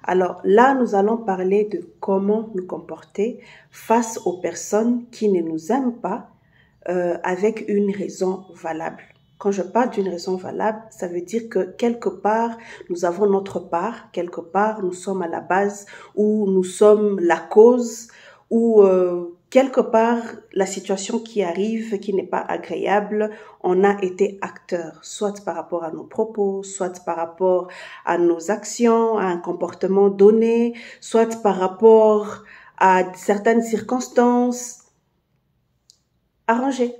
Alors là, nous allons parler de comment nous comporter face aux personnes qui ne nous aiment pas avec une raison valable. Quand je parle d'une raison valable, ça veut dire que quelque part, nous avons notre part, quelque part, nous sommes à la base, ou nous sommes la cause, ou quelque part, la situation qui arrive, qui n'est pas agréable, on a été acteur, soit par rapport à nos propos, soit par rapport à nos actions, à un comportement donné, soit par rapport à certaines circonstances. Arranger,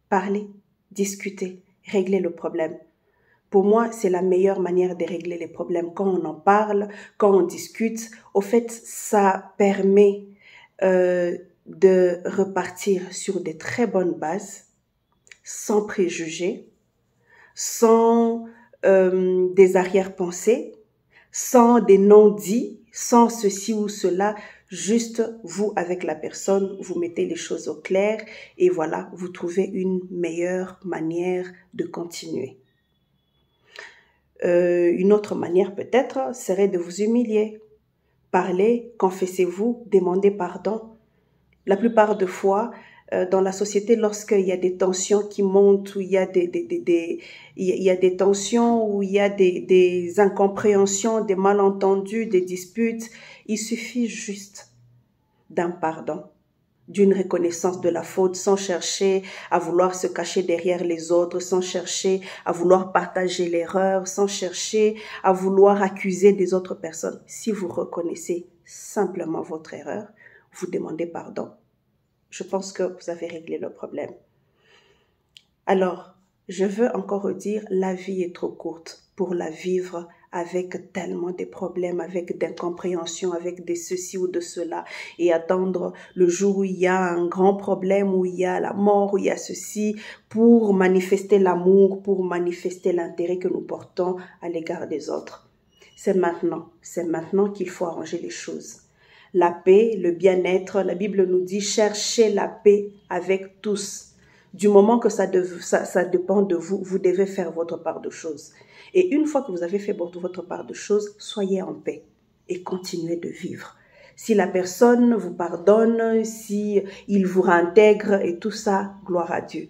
parler, discuter, régler le problème. Pour moi, c'est la meilleure manière de régler les problèmes. Quand on en parle, quand on discute, au fait, ça permet de repartir sur des très bonnes bases, sans préjugés, sans des arrière-pensées, sans des non-dits, sans ceci ou cela. Juste vous avec la personne, vous mettez les choses au clair et voilà, vous trouvez une meilleure manière de continuer. Une autre manière peut-être serait de vous humilier. Parlez, confessez-vous, demandez pardon. La plupart des fois, dans la société, lorsqu'il y a des tensions qui montent, où il y a il y a des tensions, où il y a des incompréhensions, des malentendus, des disputes, il suffit juste d'un pardon, d'une reconnaissance de la faute, sans chercher à vouloir se cacher derrière les autres, sans chercher à vouloir partager l'erreur, sans chercher à vouloir accuser des autres personnes. Si vous reconnaissez simplement votre erreur, vous demandez pardon. Je pense que vous avez réglé le problème. Alors, je veux encore dire, la vie est trop courte pour la vivre avec tellement de problèmes, avec d'incompréhension, avec de ceci ou de cela, et attendre le jour où il y a un grand problème, où il y a la mort, où il y a ceci, pour manifester l'amour, pour manifester l'intérêt que nous portons à l'égard des autres. C'est maintenant qu'il faut arranger les choses. La paix, le bien-être, la Bible nous dit cherchez la paix avec tous. Du moment que ça dépend de vous, vous devez faire votre part de choses. Et une fois que vous avez fait votre part de choses, soyez en paix et continuez de vivre. Si la personne vous pardonne, si il vous réintègre et tout ça, gloire à Dieu.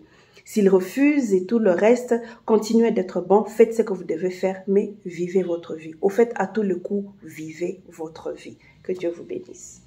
S'il refuse et tout le reste, continuez d'être bon, faites ce que vous devez faire, mais vivez votre vie. Au fait, à tout le coup, vivez votre vie. Que Dieu vous bénisse.